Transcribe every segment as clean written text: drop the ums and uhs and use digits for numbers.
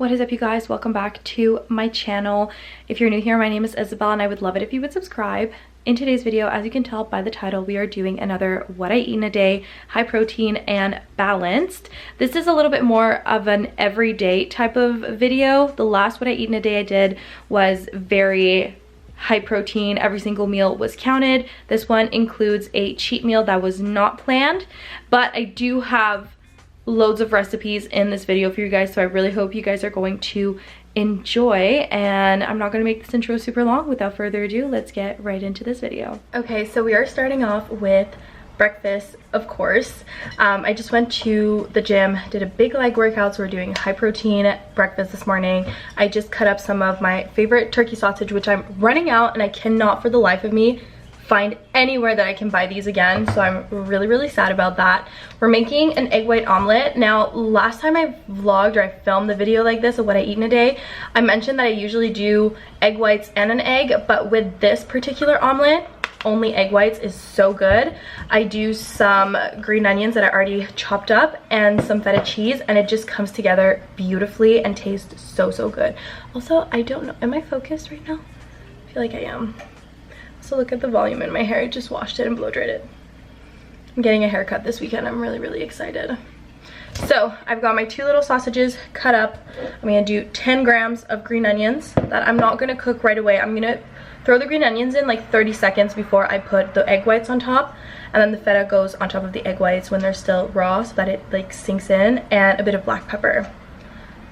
What is up, you guys? Welcome back to my channel. If you're new here, my name is Isabel and I would love it if you would subscribe. In today's video, as you can tell by the title, we are doing another what I eat in a day, high protein and balanced. This is a little bit more of an everyday type of video. The last what I eat in a day I did was very high protein. Every single meal was counted. This one includes a cheat meal that was not planned, but I do have loads of recipes in this video for you guys, so I really hope you guys are going to enjoy. And I'm not going to make this intro super long. Without further ado, let's get right into this video. Okay, so we are starting off with breakfast, of course. I just went to the gym, did a big leg workout, so we're doing high protein breakfast this morning. I just cut up some of my favorite turkey sausage, which I'm running out and I cannot for the life of me find anywhere that I can buy these again, so I'm really sad about that. We're making an egg white omelet. Now, last time I vlogged or I filmed the video like this of what I eat in a day, I mentioned that I usually do egg whites and an egg, but with this particular omelet, only egg whites is so good. I do some green onions that I already chopped up and some feta cheese, and it just comes together beautifully and tastes so good. Also, I don't know, am I focused right now? I feel like I am. So look at the volume in my hair. I just washed it and blow dried it. I'm getting a haircut this weekend. I'm really excited. So I've got my 2 little sausages cut up. I'm gonna do 10 grams of green onions that I'm not gonna cook right away. I'm gonna throw the green onions in like 30 seconds before I put the egg whites on top, and then the feta goes on top of the egg whites when they're still raw so that it like sinks in, and a bit of black pepper.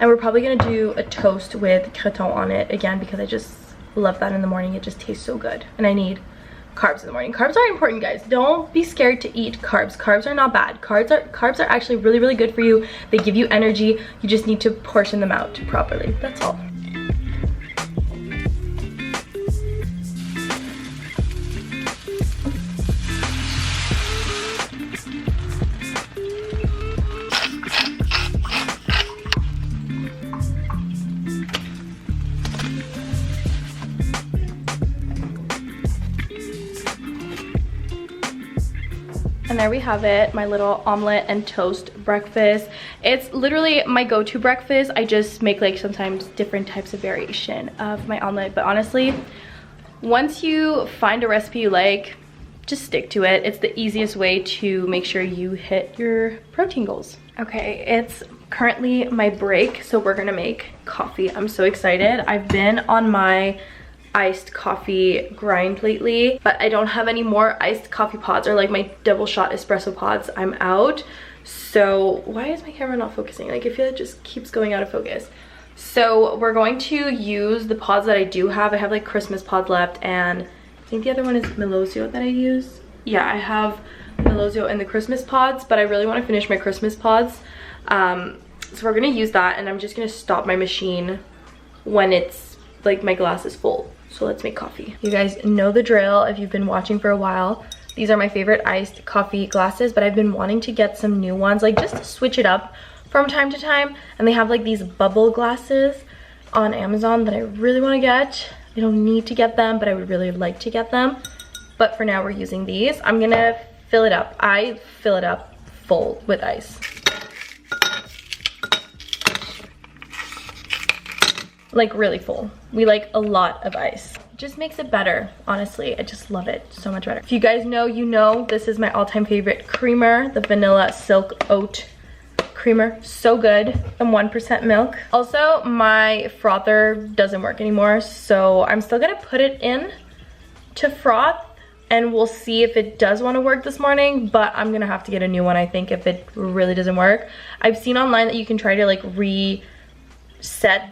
And we're probably gonna do a toast with creton on it again because I just love that in the morning. It just tastes so good, and I need carbs in the morning. Carbs are important, guys. Don't be scared to eat carbs. Carbs are not bad. Carbs are actually really good for you. They give you energy. You just need to portion them out properly. That's all. And there we have it, my little omelet and toast breakfast. It's literally my go-to breakfast. I just make like sometimes different types of variation of my omelet, but honestly, once you find a recipe you like, just stick to it. It's the easiest way to make sure you hit your protein goals. Okay, it's currently my break, so we're gonna make coffee. I'm so excited. I've been on my iced coffee grind lately, but I don't have any more iced coffee pods or like my double shot espresso pods. I'm out. So why is my camera not focusing? Like, I feel it just keeps going out of focus. So we're going to use the pods that I do have. I have like Christmas pods left, and I think the other one is Melosio that I use. Yeah, I have Melosio and the Christmas pods, but I really want to finish my Christmas pods. So we're gonna use that, and I'm just gonna stop my machine when it's like my glass is full. So let's make coffee. You guys know the drill if you've been watching for a while. These are my favorite iced coffee glasses, but I've been wanting to get some new ones, like just to switch it up from time to time. And they have like these bubble glasses on Amazon that I really want to get. I don't need to get them, but I would really like to get them. But for now, we're using these. I'm gonna fill it up. I fill it up full with ice. Like really full. We like a lot of ice. It just makes it better, honestly. I just love it so much better. If you guys know, you know, this is my all-time favorite creamer, the vanilla silk oat creamer. So good. And 1% milk. Also, my frother doesn't work anymore, so I'm still gonna put it in to froth, and we'll see if it does want to work this morning, but I'm gonna have to get a new one, I think, if it really doesn't work. I've seen online that you can try to like reset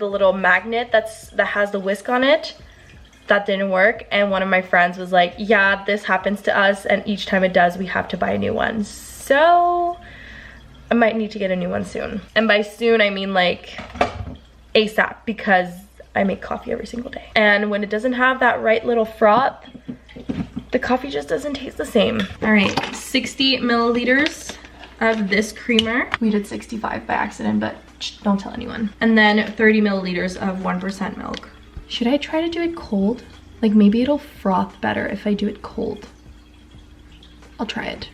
the little magnet that has the whisk on it. That didn't work, and one of my friends was like, yeah, this happens to us, and each time it does we have to buy a new one. So I might need to get a new one soon, and by soon I mean like ASAP, because I make coffee every single day, and when it doesn't have that right little froth, the coffee just doesn't taste the same. All right, 60 milliliters of this creamer. We did 65 by accident, but don't tell anyone. And then 30 milliliters of 1% milk. Should I try to do it cold? Like, maybe it'll froth better if I do it cold. I'll try it.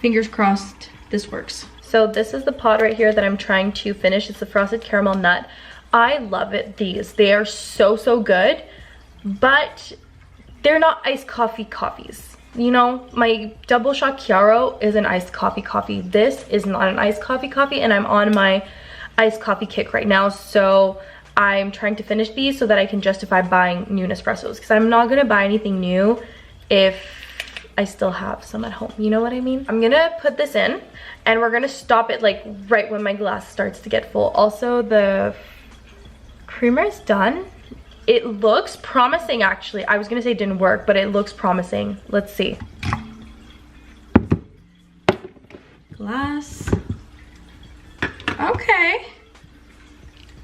Fingers crossed this works. So this is the pod right here that I'm trying to finish. It's the frosted caramel nut. I love it. They are so, so good, but they're not iced coffees. You know, my double shot Chiaro is an iced coffee. This is not an iced coffee, and I'm on my iced coffee kick right now. So I'm trying to finish these so that I can justify buying new Nespressos, because I'm not gonna buy anything new if I still have some at home. You know what I mean? I'm gonna put this in and we're gonna stop it like right when my glass starts to get full. Also, the creamer is done. It looks promising, actually. I was gonna say it didn't work, but it looks promising. Let's see. Glass. Okay.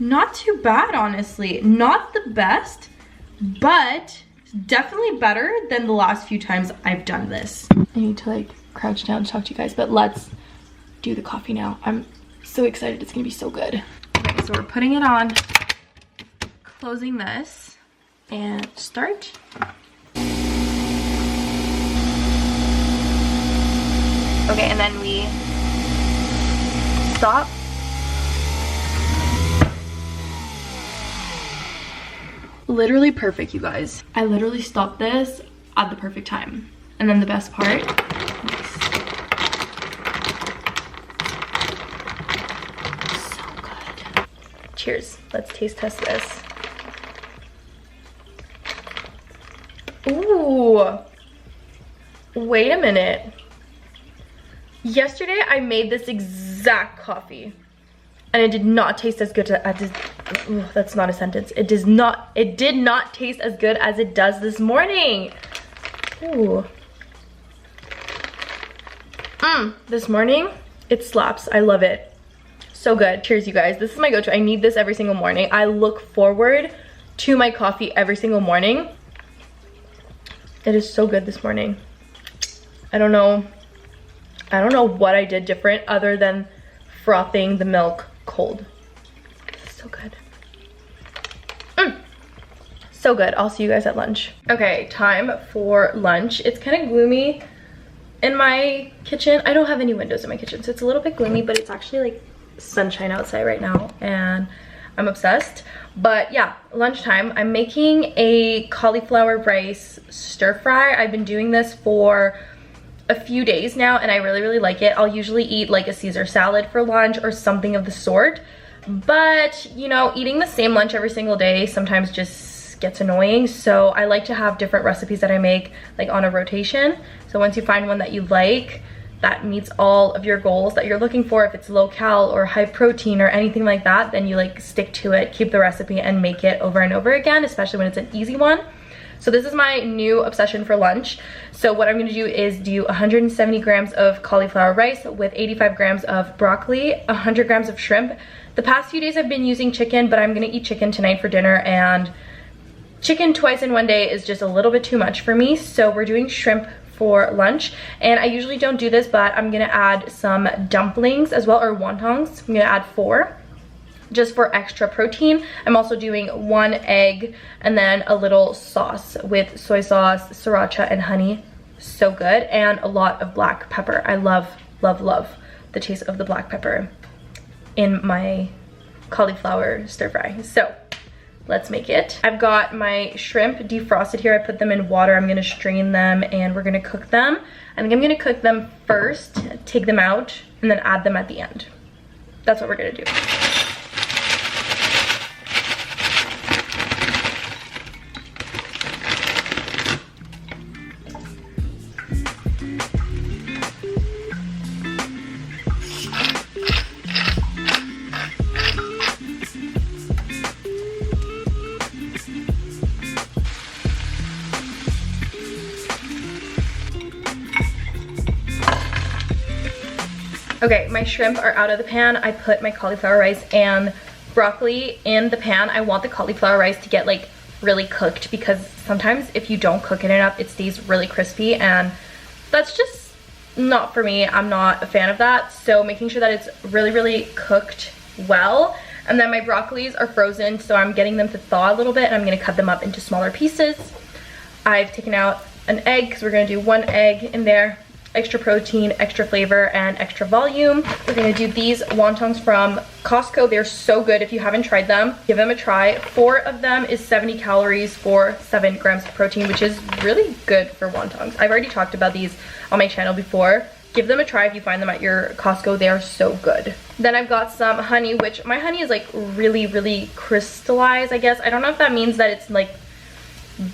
Not too bad, honestly. Not the best, but definitely better than the last few times I've done this. I need to like crouch down to talk to you guys, but let's do the coffee now. I'm so excited. It's gonna be so good. Okay, so we're putting it on, closing this, and start. Okay, and then we stop. Literally perfect, you guys. I literally stopped this at the perfect time. And then the best part, so good. Cheers. Let's taste test this. Ooh. Wait a minute. Yesterday I made this exact coffee and it did not taste as good as that's not a sentence. It did not taste as good as it does this morning. Ooh. This morning, it slaps. I love it. So good. Cheers, you guys. This is my go-to. I need this every single morning. I look forward to my coffee every single morning. It is so good this morning. I don't know what I did different other than frothing the milk cold. So good. So good. I'll see you guys at lunch. Okay, time for lunch. It's kind of gloomy in my kitchen. I don't have any windows in my kitchen, so it's a little bit gloomy, but it's actually like sunshine outside right now and I'm obsessed. But yeah, lunchtime. I'm making a cauliflower rice stir fry. I've been doing this for a few days now and I really like it. I'll usually eat like a Caesar salad for lunch or something of the sort, but you know, eating the same lunch every single day sometimes just gets annoying. So I like to have different recipes that I make like on a rotation. So once you find one that you like that meets all of your goals that you're looking for, if it's low cal or high protein or anything like that, then you like stick to it, keep the recipe and make it over and over again, especially when it's an easy one. So this is my new obsession for lunch. So what I'm gonna do is do 170 grams of cauliflower rice with 85 grams of broccoli, 100 grams of shrimp. The past few days I've been using chicken, but I'm gonna eat chicken tonight for dinner, and chicken twice in one day is just a little bit too much for me. So we're doing shrimp for lunch, and I usually don't do this, but I'm gonna add some dumplings as well, or wontons. I'm gonna add 4. Just for extra protein. I'm also doing 1 egg and then a little sauce with soy sauce, sriracha, and honey. So good. And a lot of black pepper. I love the taste of the black pepper in my cauliflower stir fry. So let's make it. I've got my shrimp defrosted here. I put them in water. I'm gonna strain them and we're gonna cook them. I think I'm gonna cook them first, take them out, and then add them at the end. That's what we're gonna do. Okay, my shrimp are out of the pan. I put my cauliflower rice and broccoli in the pan. I want the cauliflower rice to get like really cooked, because sometimes if you don't cook it enough, it stays really crispy, and that's just not for me. I'm not a fan of that. So making sure that it's really cooked well. And then my broccolis are frozen, so I'm getting them to thaw a little bit, and I'm gonna cut them up into smaller pieces. I've taken out an egg, because we're gonna do 1 egg in there. extra protein, extra flavor, and extra volume. We're gonna do these wontons from Costco. They're so good. If you haven't tried them, give them a try. 4 of them is 70 calories for 7 grams of protein, which is really good for wontons. I've already talked about these on my channel before. Give them a try if you find them at your Costco. They are so good. Then I've got some honey, which my honey is like really crystallized, I guess. I don't know if that means that it's like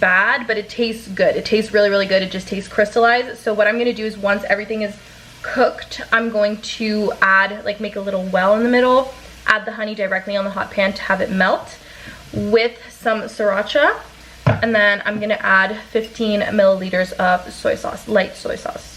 bad, but it tastes good. It tastes really good. It just tastes crystallized. So what I'm gonna do is once everything is cooked, I'm going to add, like, make a little well in the middle, add the honey directly on the hot pan to have it melt with some sriracha, and then I'm gonna add 15 milliliters of soy sauce, light soy sauce.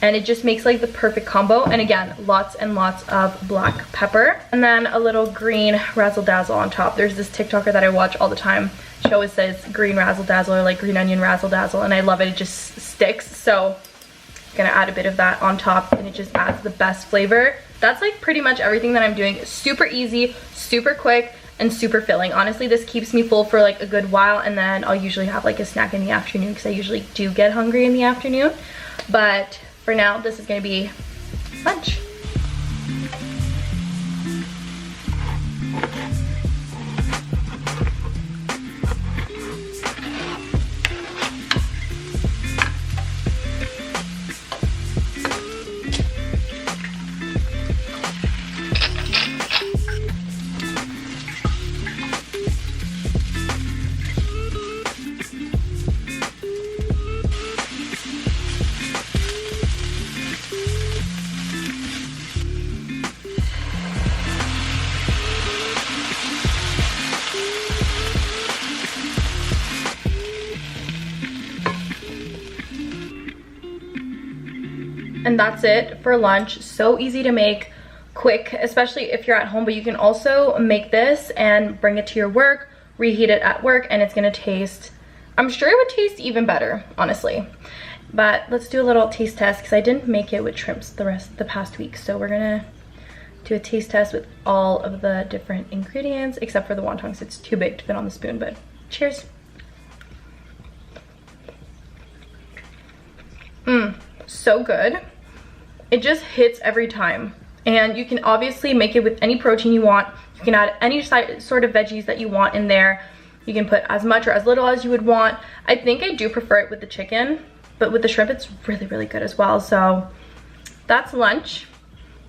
And it just makes like the perfect combo. And again, lots and lots of black pepper. And then a little green razzle dazzle on top. There's this TikToker that I watch all the time. She always says green razzle dazzle or like green onion razzle dazzle, and I love it. It just sticks. So I'm gonna add a bit of that on top, and it just adds the best flavor. That's like pretty much everything that I'm doing. Super easy, super quick, and super filling. Honestly, this keeps me full for like a good while, and then I'll usually have like a snack in the afternoon because I usually do get hungry in the afternoon. But for now, this is gonna be lunch. And that's it for lunch. So easy to make, quick, especially if you're at home, but you can also make this and bring it to your work, reheat it at work, and it's gonna taste, I'm sure it would taste even better, honestly. But let's do a little taste test because I didn't make it with shrimps the past week. So we're gonna do a taste test with all of the different ingredients, except for the wontons. It's too big to fit on the spoon, but cheers. So good. It just hits every time. And you can obviously make it with any protein you want. You can add any sort of veggies that you want in there. You can put as much or as little as you would want. I think I do prefer it with the chicken, but with the shrimp it's really good as well. So that's lunch.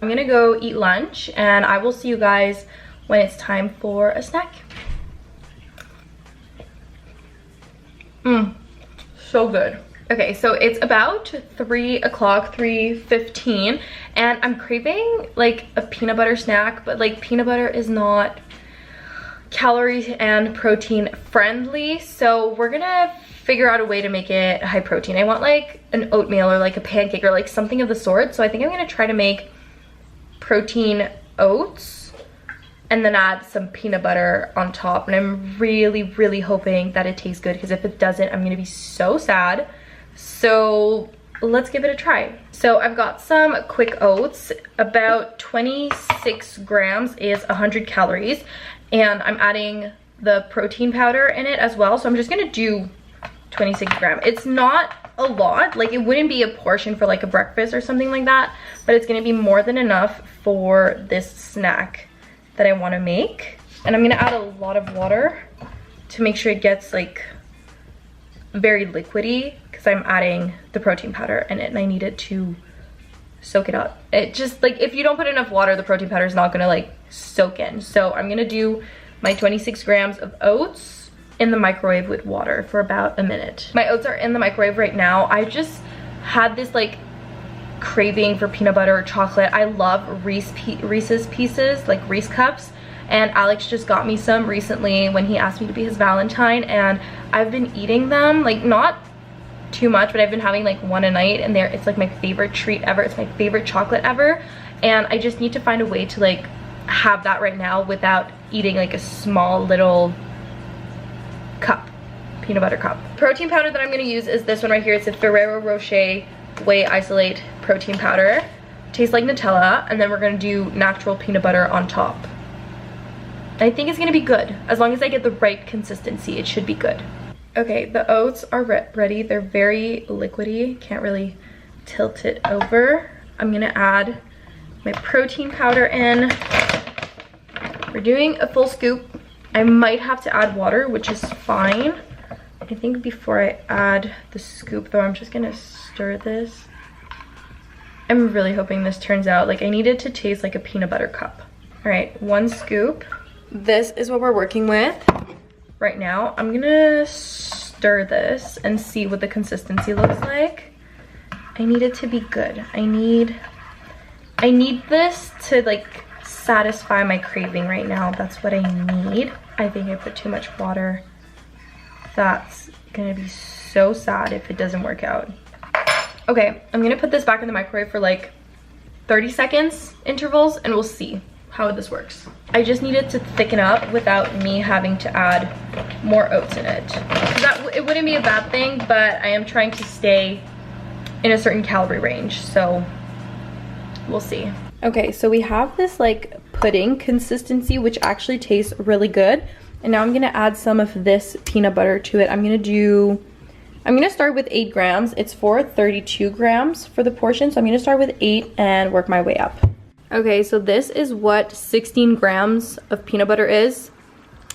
I'm gonna go eat lunch, and I will see you guys when it's time for a snack. So good. Okay, so it's about 3 o'clock, 3:15, and I'm craving like a peanut butter snack, but like peanut butter is not calorie and protein friendly, so we're gonna figure out a way to make it high protein. I want like an oatmeal or like a pancake or like something of the sort, so I think I'm gonna try to make protein oats and then add some peanut butter on top, and I'm really hoping that it tastes good, because if it doesn't, I'm gonna be so sad. So let's give it a try. So I've got some quick oats. About 26 grams is 100 calories, and I'm adding the protein powder in it as well. So I'm just gonna do 26 grams. It's not a lot, like it wouldn't be a portion for like a breakfast or something like that, but it's gonna be more than enough for this snack that I want to make. And I'm gonna add a lot of water to make sure it gets like very liquidy, because I'm adding the protein powder in it and I need it to soak it up. It just like, if you don't put enough water, the protein powder is not gonna like soak in. So I'm gonna do my 26 grams of oats in the microwave with water for about a minute. My oats are in the microwave right now. I just had this like craving for peanut butter or chocolate. I love Reese's Pieces, like Reese cups, and Alex just got me some recently when he asked me to be his Valentine, and I've been eating them, like not too much, but I've been having like one a night, and it's like my favorite treat ever. It's my favorite chocolate ever, and I just need to find a way to like have that right now without eating like a small little cup, peanut butter cup. Protein powder that I'm gonna use is this one right here. It's a Ferrero Rocher Whey Isolate protein powder. Tastes like Nutella, and then we're gonna do natural peanut butter on top. I think it's gonna be good. As long as I get the right consistency, it should be good. Okay, the oats are ready. They're very liquidy. Can't really tilt it over. I'm gonna add my protein powder in. We're doing a full scoop. I might have to add water, which is fine. I think before I add the scoop though, I'm just gonna stir this. I'm really hoping this turns out, like I need it to taste like a peanut butter cup. All right, 1 scoop. This is what we're working with right now. I'm gonna stir this and see what the consistency looks like. I need it to be good. I need this to like satisfy my craving right now. That's what I need. I think I put too much water. That's gonna be so sad if it doesn't work out. Okay, I'm gonna put this back in the microwave for like 30 seconds intervals and we'll see how this works. I just need it to thicken up without me having to add more oats in it. It wouldn't be a bad thing, but I am trying to stay in a certain calorie range, so we'll see. Okay, so we have this like pudding consistency, which actually tastes really good. And now I'm gonna add some of this peanut butter to it. I'm gonna start with 8 grams. It's for 32 grams for the portion, so I'm gonna start with 8 and work my way up. Okay, so this is what 16 grams of peanut butter is.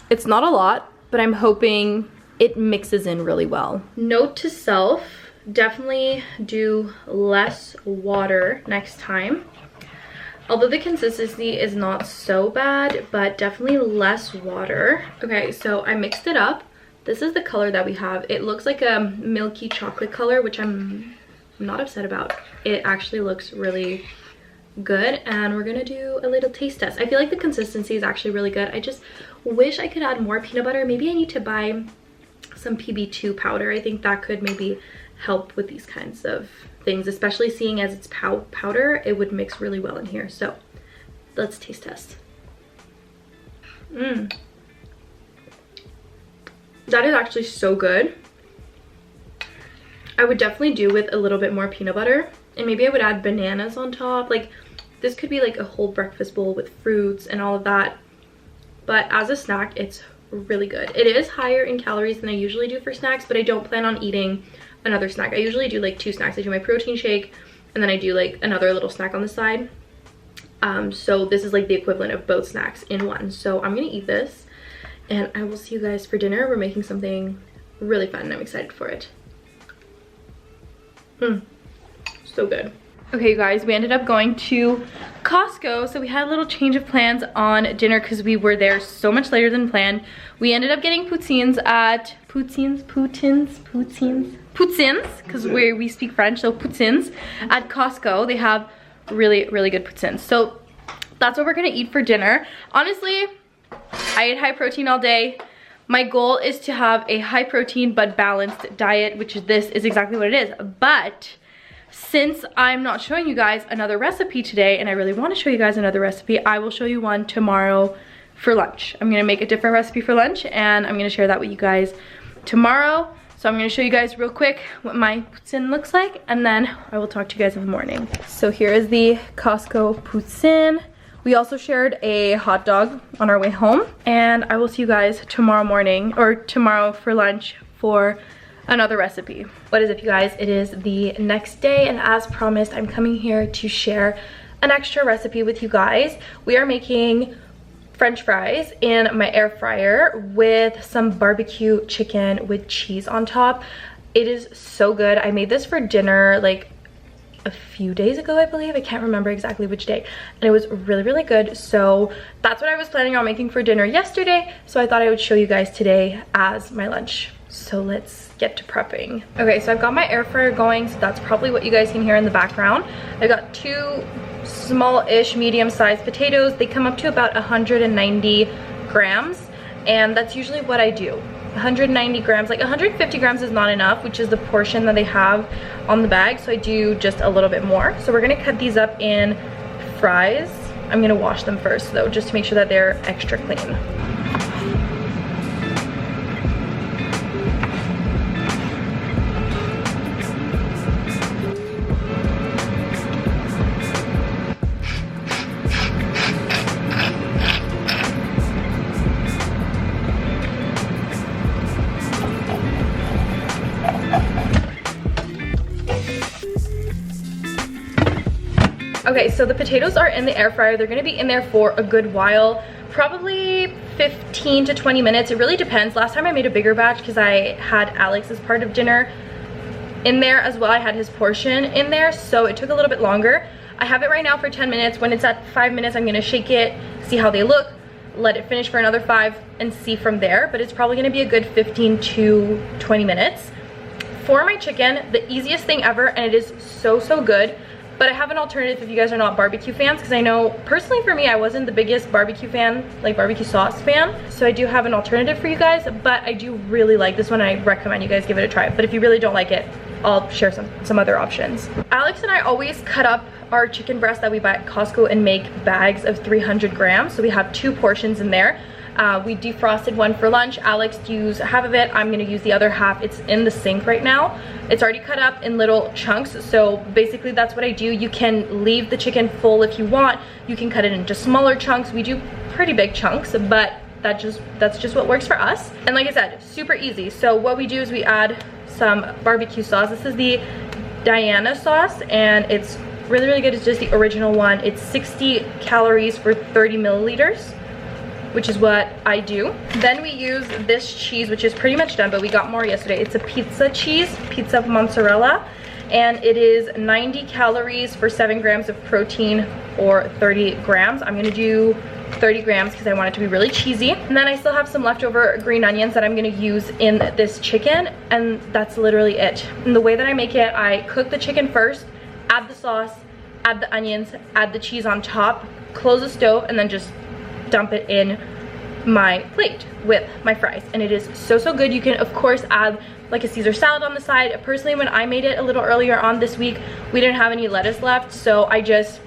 It's not a lot, but I'm hoping it mixes in really well. Note to self, definitely do less water next time. Although the consistency is not so bad, but definitely less water. Okay, so I mixed it up. This is the color that we have. It looks like a milky chocolate color, which I'm not upset about. It actually looks really good, and we're gonna do a little taste test. I feel like the consistency is actually really good. I just wish I could add more peanut butter. Maybe I need to buy some PB2 powder. I think that could maybe help with these kinds of things, especially seeing as it's powder. It would mix really well in here. So let's taste test. That is actually so good. I would definitely do with a little bit more peanut butter, and maybe I would add bananas on top. Like this could be like a whole breakfast bowl with fruits and all of that, but as a snack it's really good. It is higher in calories than I usually do for snacks, but I don't plan on eating another snack. I usually do like 2 snacks. I do my protein shake and then I do like another little snack on the side. So this is like the equivalent of both snacks in one. So I'm gonna eat this and I will see you guys for dinner. We're making something really fun and I'm excited for it. So good. Okay, you guys, we ended up going to Costco, so we had a little change of plans on dinner because we were there so much later than planned. We ended up getting poutines at poutines, because we speak French, so poutines at Costco. They have really, really good poutines. So that's what we're gonna eat for dinner. Honestly, I ate high protein all day. My goal is to have a high protein but balanced diet, which this is exactly what it is. But since I'm not showing you guys another recipe today, and I really want to show you guys another recipe, I will show you one tomorrow for lunch. I'm gonna make a different recipe for lunch and I'm gonna share that with you guys tomorrow. So I'm gonna show you guys real quick what my poutine looks like, and then I will talk to you guys in the morning. So here is the Costco poutine. We also shared a hot dog on our way home, and I will see you guys tomorrow morning, or tomorrow for lunch, for another recipe. What is up, you guys? It is the next day, and as promised, I'm coming here to share an extra recipe with you guys. We are making French fries in my air fryer with some barbecue chicken with cheese on top. It is so good. I made this for dinner like a few days ago, I believe. I can't remember exactly which day, and it was really, really good. So that's what I was planning on making for dinner yesterday, so I thought I would show you guys today as my lunch. So let's get to prepping. Okay, so I've got my air fryer going, so that's probably what you guys can hear in the background. I got 2 small-ish medium-sized potatoes. They come up to about 190 grams, and that's usually what I do. 190 grams, like 150 grams is not enough, which is the portion that they have on the bag, so I do just a little bit more. So we're gonna cut these up in fries. I'm gonna wash them first though, just to make sure that they're extra clean. Okay, so the potatoes are in the air fryer. They're gonna be in there for a good while, probably 15 to 20 minutes. It really depends. Last time I made a bigger batch because I had Alex as part of dinner in there as well. I had his portion in there, so it took a little bit longer. I have it right now for 10 minutes. When it's at 5 minutes, I'm gonna shake it, see how they look, let it finish for another 5 and see from there. But it's probably gonna be a good 15 to 20 minutes. For my chicken, the easiest thing ever, and it is so good. But I have an alternative if you guys are not barbecue fans, because I know personally for me, I wasn't the biggest barbecue fan, like barbecue sauce fan. So I do have an alternative for you guys, but I do really like this one. I recommend you guys give it a try. But if you really don't like it, I'll share some other options. Alex and I always cut up our chicken breast that we buy at Costco and make bags of 300 grams. So we have 2 portions in there. We defrosted one for lunch. Alex used half of it. I'm gonna use the other half. It's in the sink right now. It's already cut up in little chunks. So basically that's what I do. You can leave the chicken full if you want. You can cut it into smaller chunks. We do pretty big chunks, but that's just what works for us. And like I said, super easy. So what we do is we add some barbecue sauce. This is the Diana sauce, and it's really good. It's just the original one. It's 60 calories for 30 milliliters. Which is what I do. Then we use this cheese, which is pretty much done, but we got more yesterday. It's a pizza cheese, pizza mozzarella, and it is 90 calories for 7 grams of protein or 30 grams. I'm gonna do 30 grams because I want it to be really cheesy. And then I still have some leftover green onions that I'm gonna use in this chicken, and that's literally it. And the way that I make it, I cook the chicken first, add the sauce, add the onions, add the cheese on top, close the stove, and then just dump it in my plate with my fries. And it is so good. You can of course add like a Caesar salad on the side. Personally, when I made it a little earlier on this week, we didn't have any lettuce left, so I just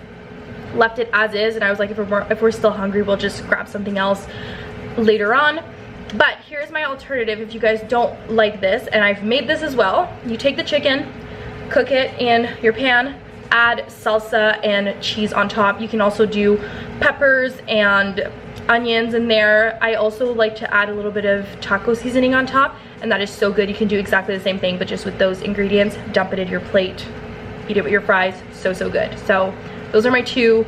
left it as is, and I was like, if we're still hungry, we'll just grab something else later on. But here's my alternative if you guys don't like this, and I've made this as well. You take the chicken, cook it in your pan, add salsa and cheese on top. You can also do peppers and onions in there. I also like to add a little bit of taco seasoning on top, and that is so good. You can do exactly the same thing, but just with those ingredients. Dump it in your plate, eat it with your fries. So good. So those are my 2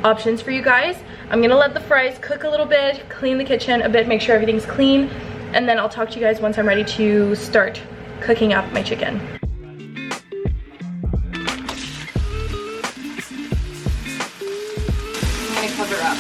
options for you guys. I'm gonna let the fries cook a little bit, clean the kitchen a bit, make sure everything's clean, and then I'll talk to you guys once I'm ready to start cooking up my chicken. Cover up.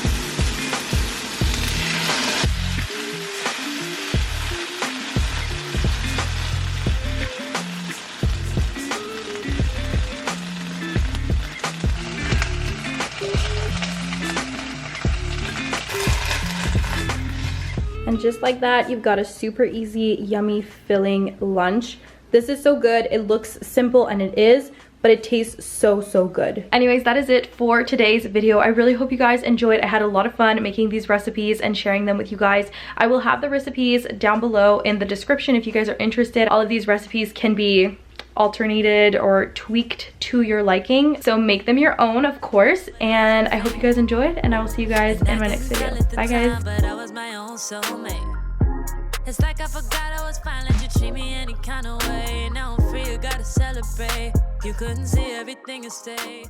And just like that, you've got a super easy, yummy, filling lunch. This is so good. It looks simple, and it is, but it tastes so good. Anyways, that is it for today's video. I really hope you guys enjoyed. I had a lot of fun making these recipes and sharing them with you guys. I will have the recipes down below in the description if you guys are interested. All of these recipes can be alternated or tweaked to your liking, so make them your own, of course. And I hope you guys enjoyed, and I will see you guys in my next video. Bye guys. It's like I forgot I was fine, let you treat me any kind of way. Now I'm free, you gotta celebrate. You couldn't see everything and stay.